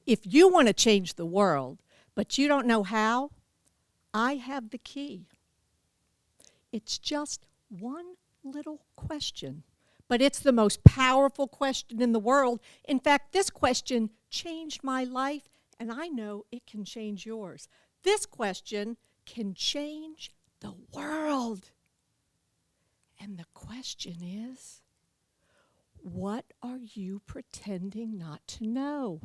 If you want to change the world, but you don't know how, I have the key. It's just one little question, but it's the most powerful question in the world. In fact, this question changed my life, and I know it can change yours. This question can change the world. And the question is, what are you pretending not to know?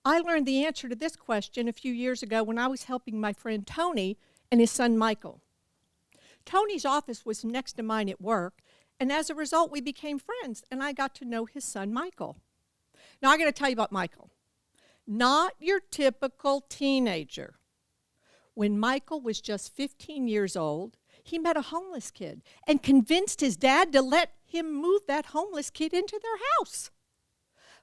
I learned the answer to this question a few years ago when I was helping my friend Tony and his son Michael. Tony's office was next to mine at work, and as a result, we became friends, and I got to know his son Michael. Now, I got to tell you about Michael. Not your typical teenager. When Michael was just 15 years old, he met a homeless kid and convinced his dad to let him move that homeless kid into their house.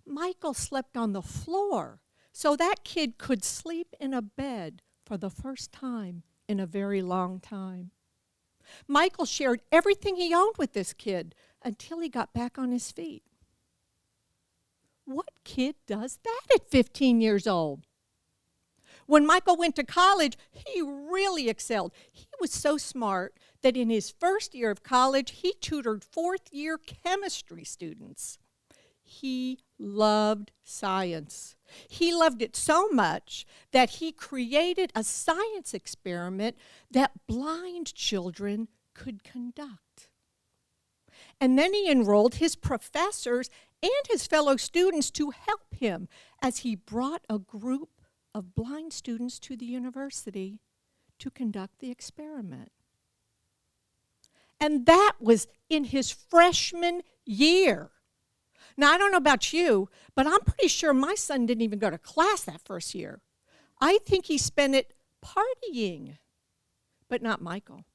Michael slept on the floor so that kid could sleep in a bed for the first time in a very long time. Michael shared everything he owned with this kid until he got back on his feet. What kid does that at 15 years old? When Michael went to college, he really excelled. He was so smart that in his first year of college, he tutored fourth-year chemistry students. He loved science. He loved it so much that he created a science experiment that blind children could conduct. And then he enrolled his professors and his fellow students to help him as he brought a group of blind students to the university to conduct the experiment. And that was in his freshman year. Now, I don't know about you, but I'm pretty sure my son didn't even go to class that first year. I think he spent it partying, but not Michael.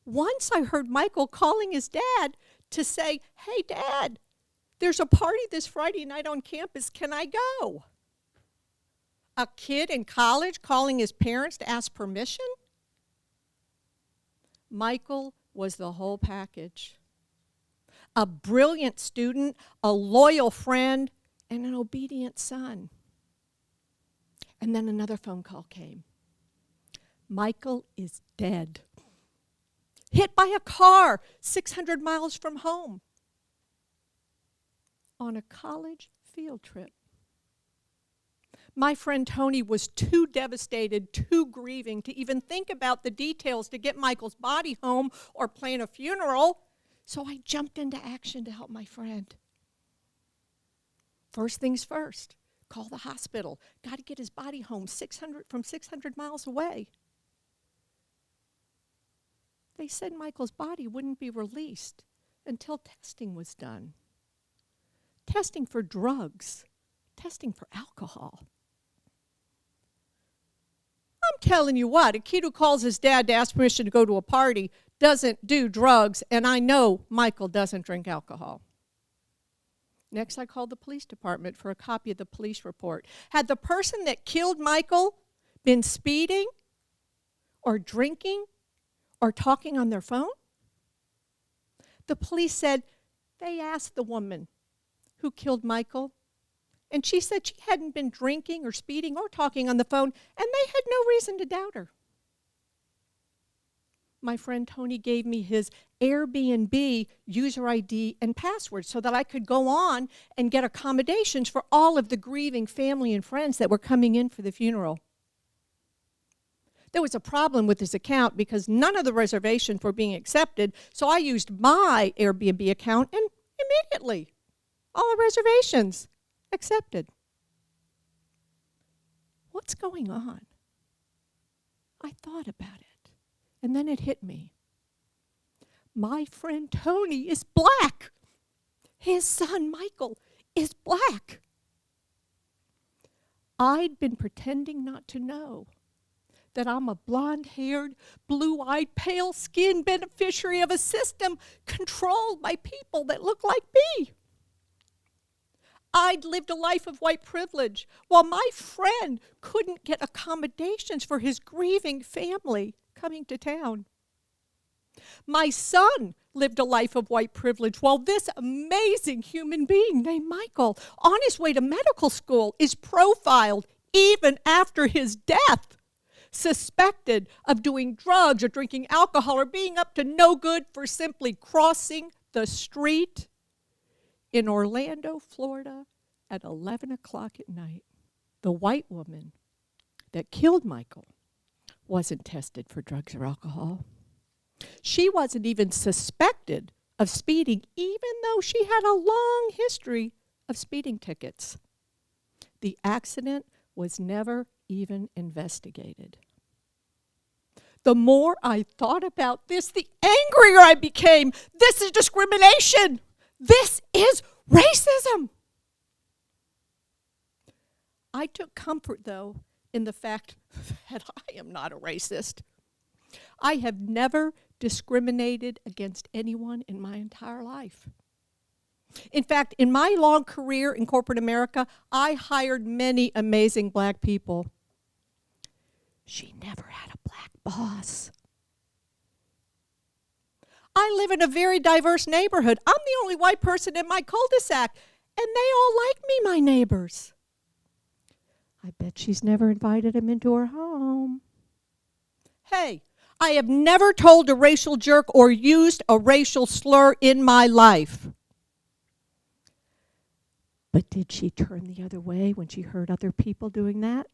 Once I heard Michael calling his dad to say, "Hey, Dad, there's a party this Friday night on campus. Can I go?" A kid in college calling his parents to ask permission? Michael was the whole package. A brilliant student, a loyal friend, and an obedient son. And then another phone call came. Michael is dead. Hit by a car 600 miles from home on a college field trip. My friend Tony was too devastated, too grieving to even think about the details to get Michael's body home or plan a funeral. So I jumped into action to help my friend. First things first, call the hospital. Got to get his body home 600 miles away. They said Michael's body wouldn't be released until testing was done. Testing for drugs, testing for alcohol. I'm telling you what, a kid who calls his dad to ask permission to go to a party doesn't do drugs, and I know Michael doesn't drink alcohol. Next, I called the police department for a copy of the police report. Had the person that killed Michael been speeding or drinking or talking on their phone? The police said they asked the woman who killed Michael, and she said she hadn't been drinking or speeding or talking on the phone, and they had no reason to doubt her. My friend Tony gave me his Airbnb user ID and password so that I could go on and get accommodations for all of the grieving family and friends that were coming in for the funeral. There was a problem with his account because none of the reservations were being accepted, so I used my Airbnb account, and immediately all the reservations accepted. What's going on? I thought about it, and then it hit me. My friend Tony is black. His son Michael is black. I'd been pretending not to know that I'm a blonde-haired, blue-eyed, pale-skinned beneficiary of a system controlled by people that look like me. I'd lived a life of white privilege while my friend couldn't get accommodations for his grieving family coming to town. My son lived a life of white privilege, while this amazing human being named Michael, on his way to medical school, is profiled even after his death, suspected of doing drugs or drinking alcohol or being up to no good for simply crossing the street in Orlando, Florida at 11 o'clock at night. The white woman that killed Michael wasn't tested for drugs or alcohol. She wasn't even suspected of speeding, even though she had a long history of speeding tickets. The accident was never even investigated. The more I thought about this, the angrier I became. This is discrimination. This is racism. I took comfort, though, in the fact that I am not a racist. I have never discriminated against anyone in my entire life. In fact, in my long career in corporate America, I hired many amazing black people. She never had a black boss. I live in a very diverse neighborhood. I'm the only white person in my cul-de-sac, and they all like me, my neighbors. I bet she's never invited him into her home. Hey, I have never told a racial jerk or used a racial slur in my life. But did she turn the other way when she heard other people doing that?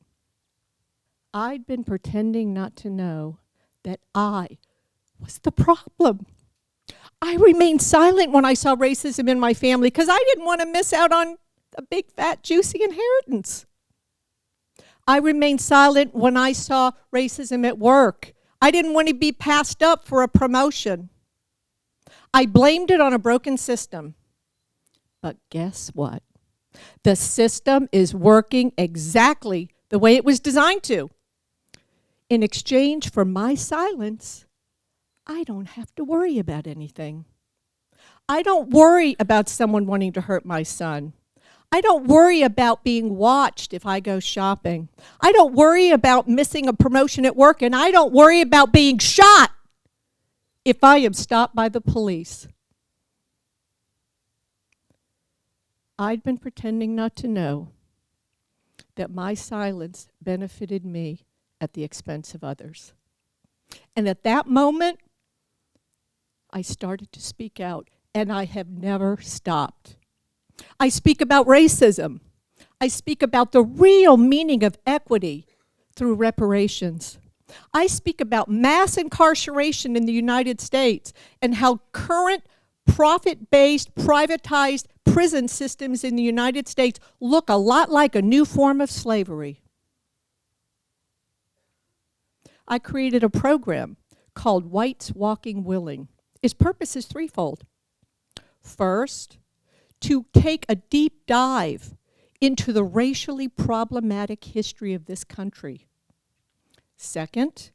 I'd been pretending not to know that I was the problem. I remained silent when I saw racism in my family because I didn't want to miss out on a big, fat, juicy inheritance. I remained silent when I saw racism at work. I didn't want to be passed up for a promotion. I blamed it on a broken system. But guess what? The system is working exactly the way it was designed to. In exchange for my silence, I don't have to worry about anything. I don't worry about someone wanting to hurt my son. I don't worry about being watched if I go shopping. I don't worry about missing a promotion at work, and I don't worry about being shot if I am stopped by the police. I'd been pretending not to know that my silence benefited me at the expense of others. And at that moment, I started to speak out, and I have never stopped. I speak about racism. I speak about the real meaning of equity through reparations. I speak about mass incarceration in the United States and how current profit-based, privatized prison systems in the United States look a lot like a new form of slavery. I created a program called Whites Walking Willing. Its purpose is threefold. First, to take a deep dive into the racially problematic history of this country. Second,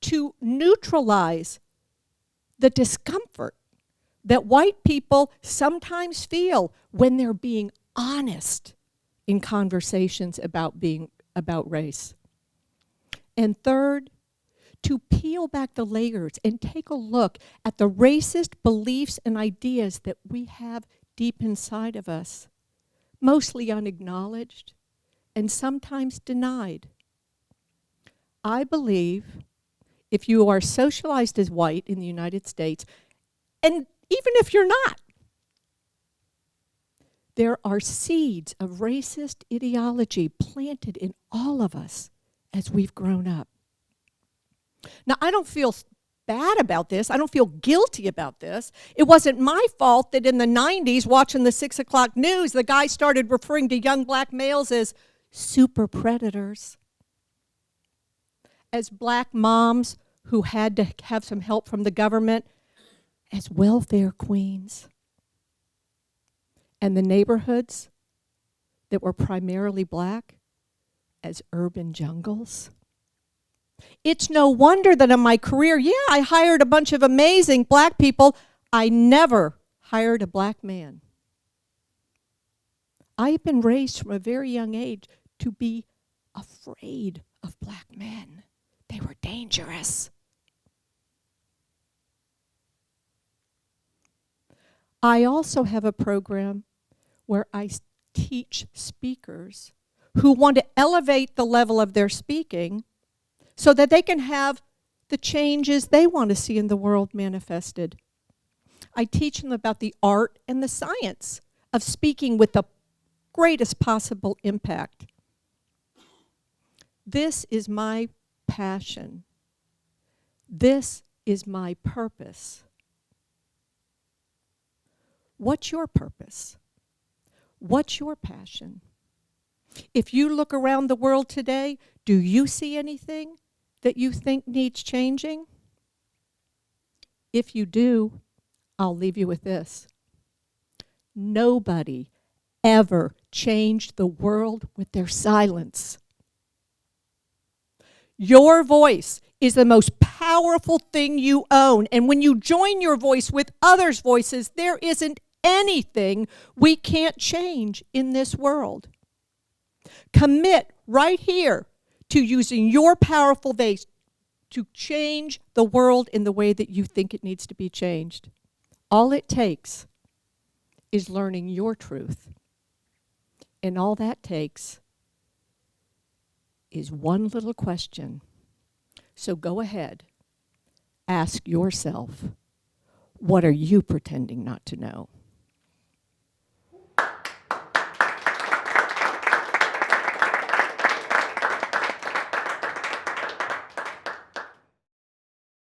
to neutralize the discomfort that white people sometimes feel when they're being honest in conversations about race. And third, to peel back the layers and take a look at the racist beliefs and ideas that we have deep inside of us, mostly unacknowledged and sometimes denied. I believe if you are socialized as white in the United States, and even if you're not, there are seeds of racist ideology planted in all of us as we've grown up. Now, I don't feel bad about this. I don't feel guilty about this. It wasn't my fault that in the 90s, watching the 6 o'clock news, the guy started referring to young black males as super predators, as black moms who had to have some help from the government as welfare queens, and the neighborhoods that were primarily black as urban jungles. It's no wonder that in my career, I hired a bunch of amazing black people. I never hired a black man. I have been raised from a very young age to be afraid of black men. They were dangerous. I also have a program where I teach speakers who want to elevate the level of their speaking so that they can have the changes they want to see in the world manifested. I teach them about the art and the science of speaking with the greatest possible impact. This is my passion. This is my purpose. What's your purpose? What's your passion? If you look around the world today, do you see anything that you think needs changing? If you do, I'll leave you with this. Nobody ever changed the world with their silence. Your voice is the most powerful thing you own. And when you join your voice with others' voices, there isn't anything we can't change in this world. Commit right here to using your powerful voice to change the world in the way that you think it needs to be changed. All it takes is learning your truth. And all that takes is one little question. So go ahead, ask yourself, what are you pretending not to know?